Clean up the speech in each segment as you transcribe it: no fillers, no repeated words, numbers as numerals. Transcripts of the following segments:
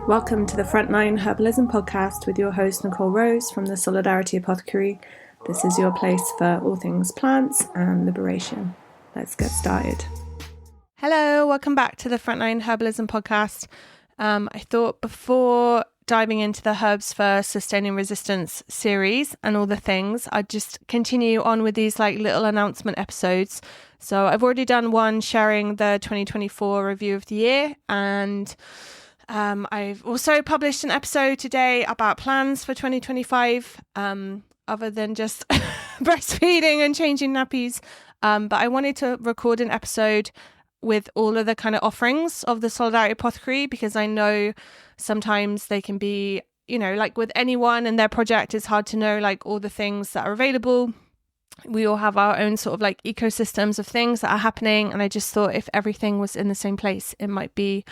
Welcome to the Frontline Herbalism podcast with your host Nicole Rose from the Solidarity Apothecary. This is your place for all things plants and liberation. Let's get started. Hello, welcome back to the Frontline Herbalism podcast. I thought before diving into the Herbs for Sustaining Resistance series and all the things, I'd just continue on with these like little announcement episodes. So I've already done one sharing the 2024 review of the year, and I've also published an episode today about plans for 2025, other than just breastfeeding and changing nappies. But I wanted to record an episode with all of the kind of offerings of the Solidarity Apothecary, because I know sometimes they can be, like with anyone and their project, it's hard to know like all the things that are available. We all have our own sort of like ecosystems of things that are happening, and I just thought if everything was in the same place, it might be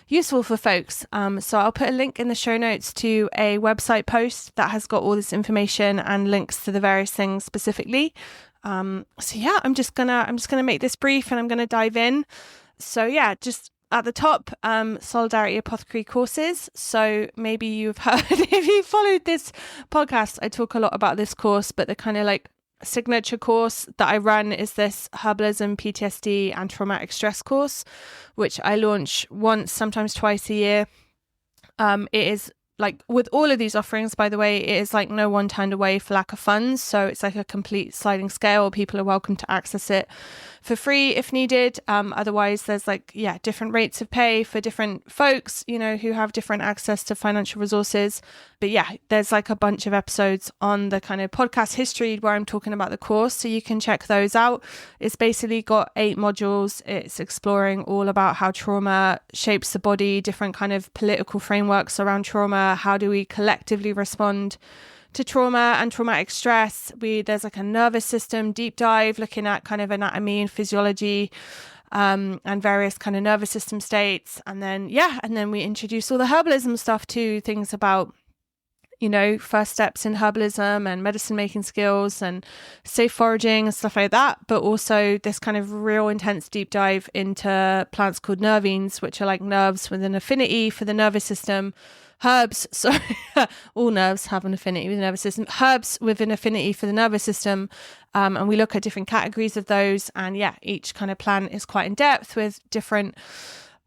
useful for folks. So I'll put a link in the show notes to a website post that has got all this information and links to the various things specifically. I'm just gonna make this brief and I'm gonna dive in. So yeah, just at the top, Solidarity Apothecary courses. So maybe you've heard, if you followed this podcast, I talk a lot about this course, but the kind of like signature course that I run is this Herbalism, PTSD and traumatic stress course, which I launch once, sometimes twice a year. It is like with all of these offerings, by the way, it is like no one turned away for lack of funds. So it's like a complete sliding scale. People are welcome to access it for free if needed. Otherwise, there's different rates of pay for different folks, who have different access to financial resources. But yeah, there's like a bunch of episodes on the kind of podcast history where I'm talking about the course. So you can check those out. It's basically got 8 modules. It's exploring all about how trauma shapes the body, different kind of political frameworks around trauma. How do we collectively respond to trauma and traumatic stress? There's like a nervous system deep dive looking at kind of anatomy and physiology, and various kind of nervous system states. And then we introduce all the herbalism stuff too, things about first steps in herbalism and medicine making skills and safe foraging and stuff like that. But also this kind of real intense deep dive into plants called nervines, which are like nerves with an affinity for the nervous system. Herbs, sorry, all nerves have an affinity with the nervous system. Herbs with an affinity for the nervous system. And we look at different categories of those. And yeah, each kind of plant is quite in depth with different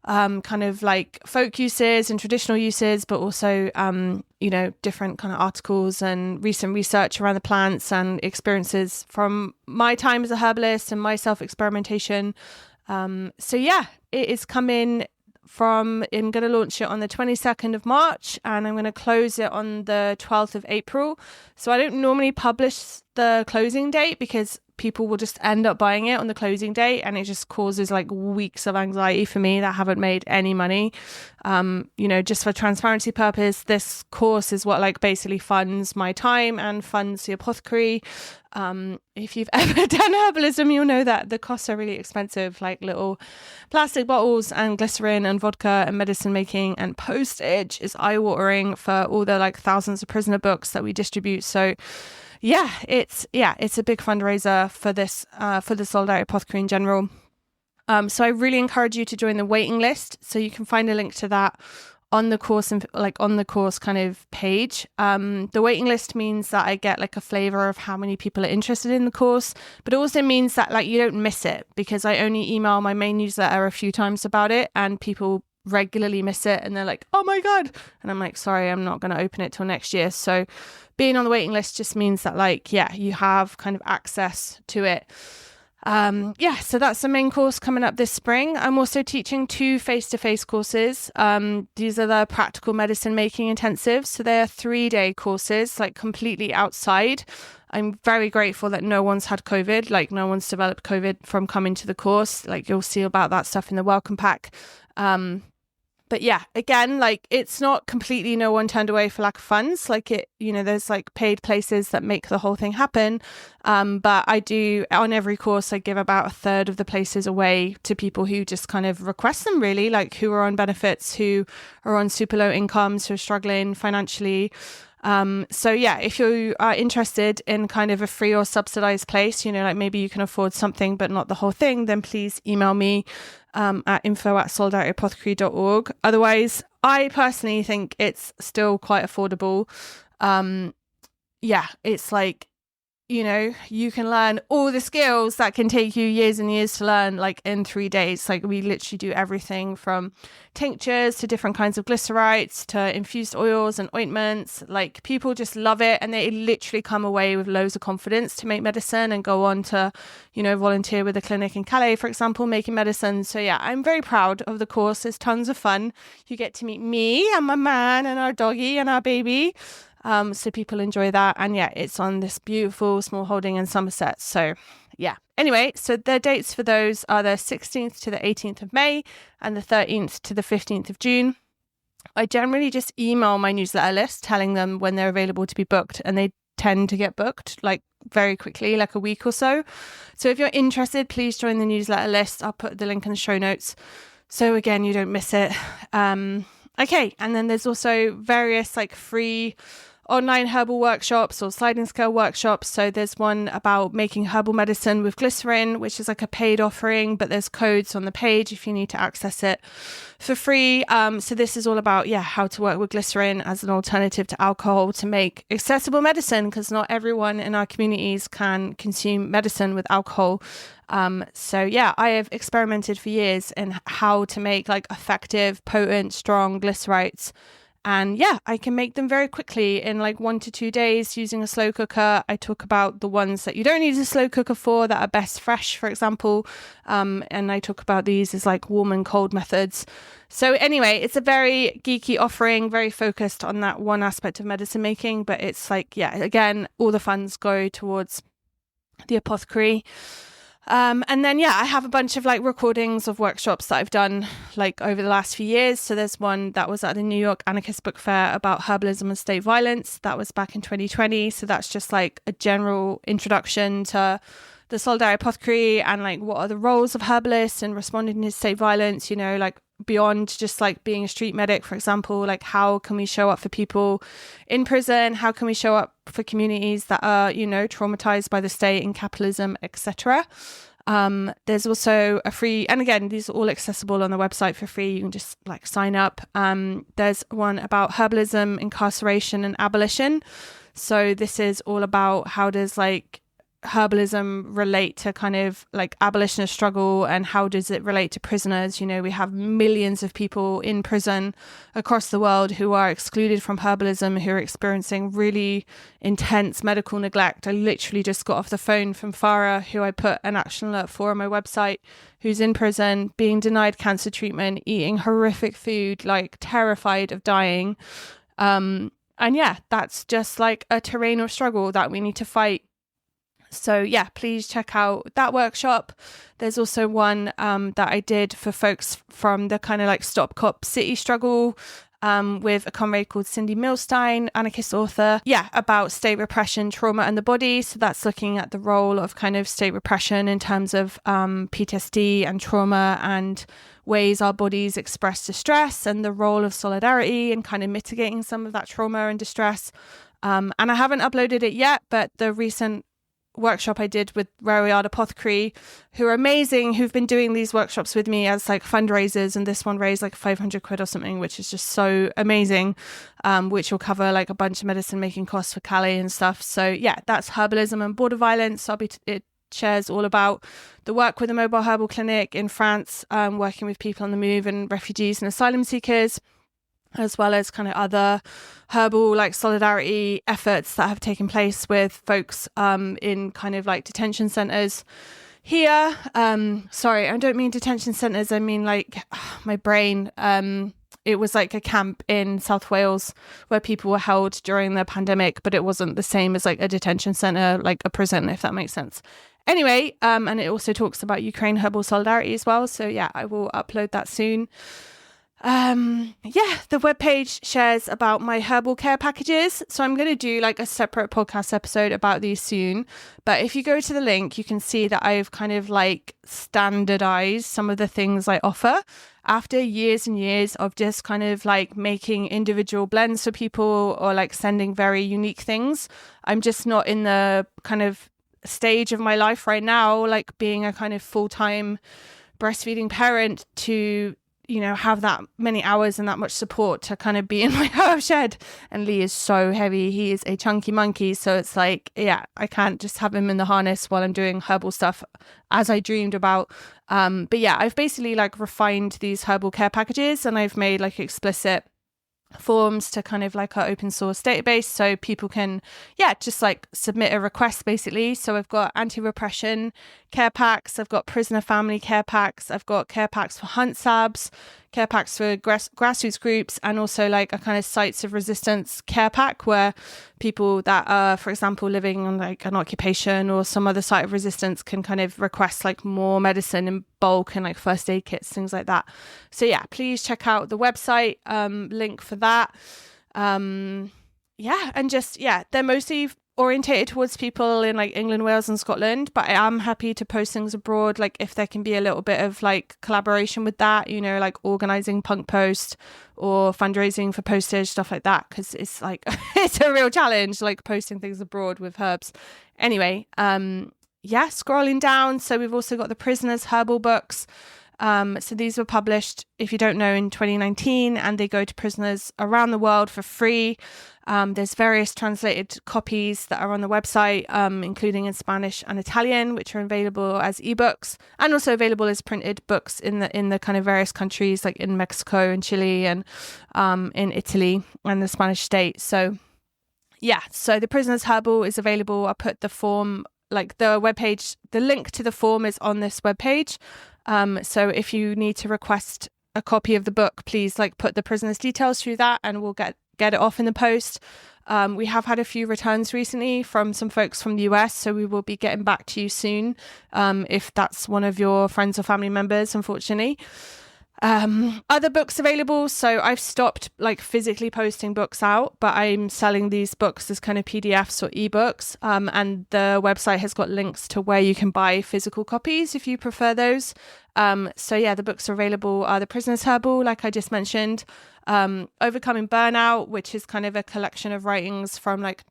kind of like folk uses and traditional uses, but also, different kind of articles and recent research around the plants and experiences from my time as a herbalist and my self-experimentation. It is coming I'm going to launch it on the 22nd of March and I'm going to close it on the 12th of April. So I don't normally publish the closing date because people will just end up buying it on the closing date, and it just causes like weeks of anxiety for me that haven't made any money. Just for transparency purpose, this course is what like basically funds my time and funds the apothecary. If you've ever done herbalism, you'll know that the costs are really expensive, like little plastic bottles and glycerin and vodka and medicine making and postage is eye-watering for all the like thousands of prisoner books that we distribute. So it's a big fundraiser for this, for the Solidarity Apothecary in general. So I really encourage you to join the waiting list. So you can find a link to that on the course and like on the course kind of page. The waiting list means that I get like a flavor of how many people are interested in the course, but it also means that like you don't miss it, because I only email my main newsletter a few times about it and people regularly miss it and they're like, oh my God. And I'm like, sorry, I'm not going to open it till next year. So being on the waiting list just means that you have kind of access to it. So that's the main course coming up this spring. I'm also teaching 2 face-to-face courses. These are the practical medicine making intensives. So they're 3-day courses, like completely outside. I'm very grateful that no one's had COVID, like no one's developed COVID from coming to the course. Like you'll see about that stuff in the welcome pack. But yeah, again, like it's not completely no one turned away for lack of funds. Like there's like paid places that make the whole thing happen. But I do, on every course, I give about 1/3 of the places away to people who just kind of request them, really, like who are on benefits, who are on super low incomes, who are struggling financially. If you are interested in kind of a free or subsidized place, like maybe you can afford something but not the whole thing, then please email me at info@solidarityapothecary.org. Otherwise, I personally think it's still quite affordable. It's like, you can learn all the skills that can take you years and years to learn, like in 3 days. Like we literally do everything from tinctures to different kinds of glycerites to infused oils and ointments. Like people just love it, and they literally come away with loads of confidence to make medicine and go on to, volunteer with a clinic in Calais, for example, making medicine. So yeah, I'm very proud of the course. It's tons of fun. You get to meet me and my man and our doggy and our baby. So people enjoy that. And yeah, it's on this beautiful small holding in Somerset. So yeah. Anyway, so the dates for those are the 16th to the 18th of May and the 13th to the 15th of June. I generally just email my newsletter list telling them when they're available to be booked, and they tend to get booked like very quickly, like a week or so. So if you're interested, please join the newsletter list. I'll put the link in the show notes, so again, you don't miss it. Okay, and then there's also various like free online herbal workshops or sliding scale workshops. So there's one about making herbal medicine with glycerin, which is like a paid offering, but there's codes on the page if you need to access it for free. So this is all about, how to work with glycerin as an alternative to alcohol to make accessible medicine, because not everyone in our communities can consume medicine with alcohol. I have experimented for years in how to make like effective, potent, strong glycerites. And I can make them very quickly in like 1 to 2 days using a slow cooker. I talk about the ones that you don't need a slow cooker for, that are best fresh, for example. And I talk about these as like warm and cold methods. So anyway, it's a very geeky offering, very focused on that one aspect of medicine making. But it's like, again, all the funds go towards the apothecary. And then, I have a bunch of like recordings of workshops that I've done like over the last few years. So there's one that was at the New York Anarchist Book Fair about herbalism and state violence. That was back in 2020. So that's just like a general introduction to the Solidarity Apothecary and like what are the roles of herbalists in responding to state violence, like beyond just like being a street medic, for example. Like how can we show up for people in prison? How can we show up for communities that are, traumatized by the state and capitalism, etc. There's also a free, and again, these are all accessible on the website for free. You can just like sign up. There's one about herbalism, incarceration and abolition. So this is all about how does like herbalism relate to kind of like abolitionist struggle, and how does it relate to prisoners? We have millions of people in prison across the world who are excluded from herbalism, who are experiencing really intense medical neglect. I literally just got off the phone from Farah, who I put an action alert for on my website, who's in prison, being denied cancer treatment, eating horrific food, like terrified of dying. And that's just like a terrain of struggle that we need to fight. So please check out that workshop. There's also one that I did for folks from the kind of like Stop Cop City struggle with a comrade called Cindy Milstein, anarchist author, about state repression, trauma and the body. So that's looking at the role of kind of state repression in terms of PTSD and trauma and ways our bodies express distress, and the role of solidarity in kind of mitigating some of that trauma and distress. And I haven't uploaded it yet, but the recent workshop I did with Rariard Apothecary, who are amazing, who've been doing these workshops with me as like fundraisers, and this one raised like 500 quid or something, which is just so amazing, which will cover like a bunch of medicine making costs for Calais and stuff. So that's herbalism and border violence. It shares all about the work with a mobile herbal clinic in France, working with people on the move and refugees and asylum seekers, as well as kind of other herbal like solidarity efforts that have taken place with folks in kind of like detention centres here. Sorry, I don't mean detention centres, I mean like my brain. It was like a camp in South Wales where people were held during the pandemic, but it wasn't the same as like a detention centre, like a prison, if that makes sense. Anyway, and it also talks about Ukraine herbal solidarity as well. So I will upload that soon. The webpage shares about my herbal care packages. So I'm going to do like a separate podcast episode about these soon. But if you go to the link, you can see that I've kind of like standardized some of the things I offer after years and years of just kind of like making individual blends for people or like sending very unique things. I'm just not in the kind of stage of my life right now, like being a kind of full-time breastfeeding parent, to have that many hours and that much support to kind of be in my herb shed. And Lee is so heavy. He is a chunky monkey. So it's like, yeah, I can't just have him in the harness while I'm doing herbal stuff as I dreamed about. But yeah, I've basically like refined these herbal care packages, and I've made like explicit forms to kind of like our open source database, so people can just like submit a request basically. So I've got anti-repression care packs, I've got prisoner family care packs, I've got care packs for hunt sabs, care packs for grassroots groups, and also like a kind of sites of resistance care pack where people that are, for example, living on like an occupation or some other site of resistance can kind of request like more medicine in bulk and like first aid kits, things like that. So yeah, please check out the website, link for that. And just, they're mostly orientated towards people in like England, Wales and Scotland, but I am happy to post things abroad, like if there can be a little bit of like collaboration with that, like organizing punk post or fundraising for postage, stuff like that, because it's like it's a real challenge like posting things abroad with herbs. Anyway, scrolling down, so we've also got the Prisoners Herbal books. So these were published, if you don't know, in 2019, and they go to prisoners around the world for free. There's various translated copies that are on the website, including in Spanish and Italian, which are available as ebooks, and also available as printed books in the kind of various countries, like in Mexico and Chile and in Italy and the Spanish state. So so the Prisoners Herbal is available. I put the form, like the webpage, the link to the form is on this webpage. So if you need to request a copy of the book, please like put the prisoner's details through that, and we'll get it off in the post. We have had a few returns recently from some folks from the US, so we will be getting back to you soon, if that's one of your friends or family members, unfortunately. Other books available. So I've stopped like physically posting books out, but I'm selling these books as kind of PDFs or ebooks. And the website has got links to where you can buy physical copies if you prefer those. The books are available are The Prisoner's Herbal, like I just mentioned, Overcoming Burnout, which is kind of a collection of writings from like,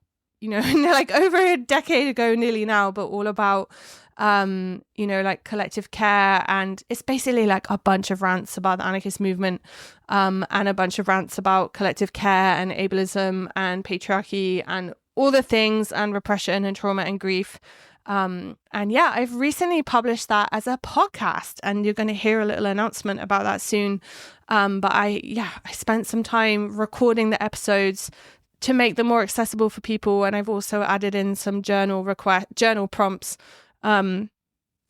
like over a decade ago nearly now, but all about like collective care, and it's basically like a bunch of rants about the anarchist movement, and a bunch of rants about collective care and ableism and patriarchy and all the things, and repression and trauma and grief. I've recently published that as a podcast, and you're going to hear a little announcement about that soon. But I spent some time recording the episodes to make them more accessible for people, and I've also added in some journal prompts. I'm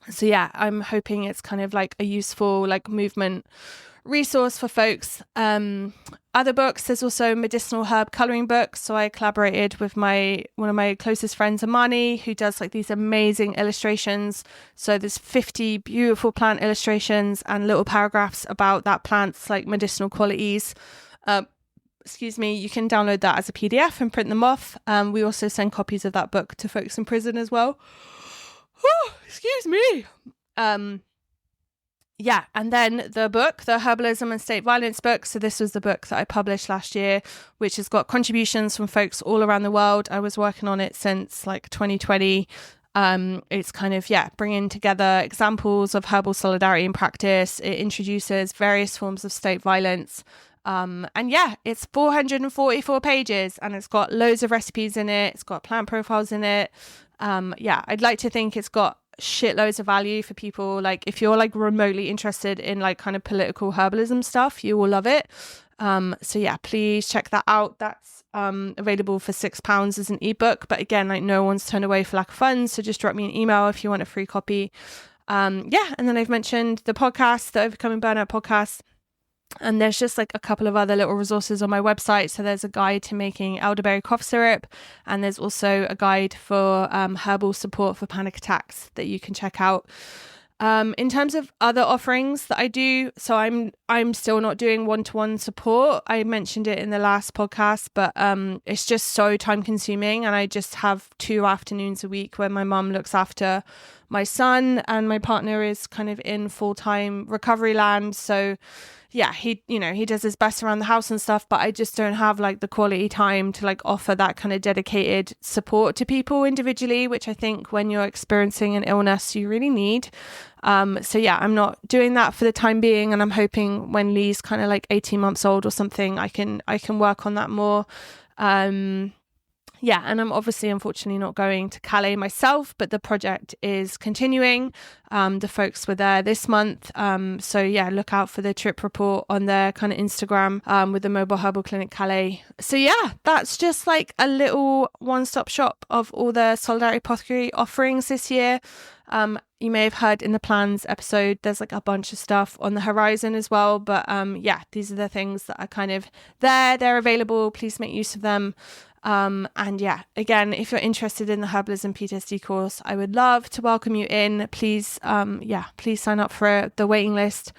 hoping it's kind of like a useful like movement resource for folks. Other books, there's also medicinal herb coloring books. So I collaborated with one of my closest friends, Amani, who does like these amazing illustrations. So there's 50 beautiful plant illustrations and little paragraphs about that plant's like medicinal qualities. You can download that as a PDF and print them off. We also send copies of that book to folks in prison as well. Excuse me. And then the book, the Herbalism and State Violence book. So this was the book that I published last year, which has got contributions from folks all around the world. I was working on it since like 2020. It's kind of, bringing together examples of herbal solidarity in practice. It introduces various forms of state violence. It's 444 pages, and it's got loads of recipes in it. It's got plant profiles in it. I'd like to think it's got shitloads of value for people. Like if you're like remotely interested in like kind of political herbalism stuff, you will love it. Please check that out. That's available for £6 as an ebook, but again, like no one's turned away for lack of funds, so just drop me an email if you want a free copy. And then I've mentioned the podcast, the Overcoming Burnout podcast. And there's just like a couple of other little resources on my website. So there's a guide to making elderberry cough syrup, and there's also a guide for herbal support for panic attacks that you can check out. In terms of other offerings that I do, so I'm still not doing one-to-one support. I mentioned it in the last podcast, but it's just so time consuming, and I just have 2 afternoons a week where my mum looks after my son, and my partner is kind of in full-time recovery land. So yeah, he does his best around the house and stuff, but I just don't have like the quality time to like offer that kind of dedicated support to people individually, which I think when you're experiencing an illness, you really need. So yeah, I'm not doing that for the time being, and I'm hoping when Lee's kind of like 18 months old or something, I can work on that more. Yeah, and I'm obviously, unfortunately, not going to Calais myself, but the project is continuing. The folks were there this month. So yeah, look out for the trip report on their kind of Instagram with the Mobile Herbal Clinic Calais. So yeah, that's just like a little one-stop shop of all the Solidarity Apothecary offerings this year. You may have heard in the plans episode, there's like a bunch of stuff on the horizon as well. But yeah, these are the things that are kind of there. They're available. Please make use of them. And yeah, again, if you're interested in the Herbalism PTSD course, I would love to welcome you in. Please, please sign up for the waiting list.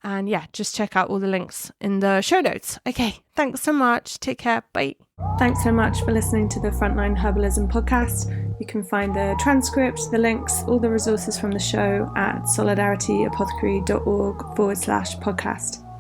And yeah, just check out all the links in the show notes. Okay, thanks so much. Take care. Bye. Thanks so much for listening to the Frontline Herbalism podcast. You can find the transcript, the links, all the resources from the show at solidarityapothecary.org/podcast.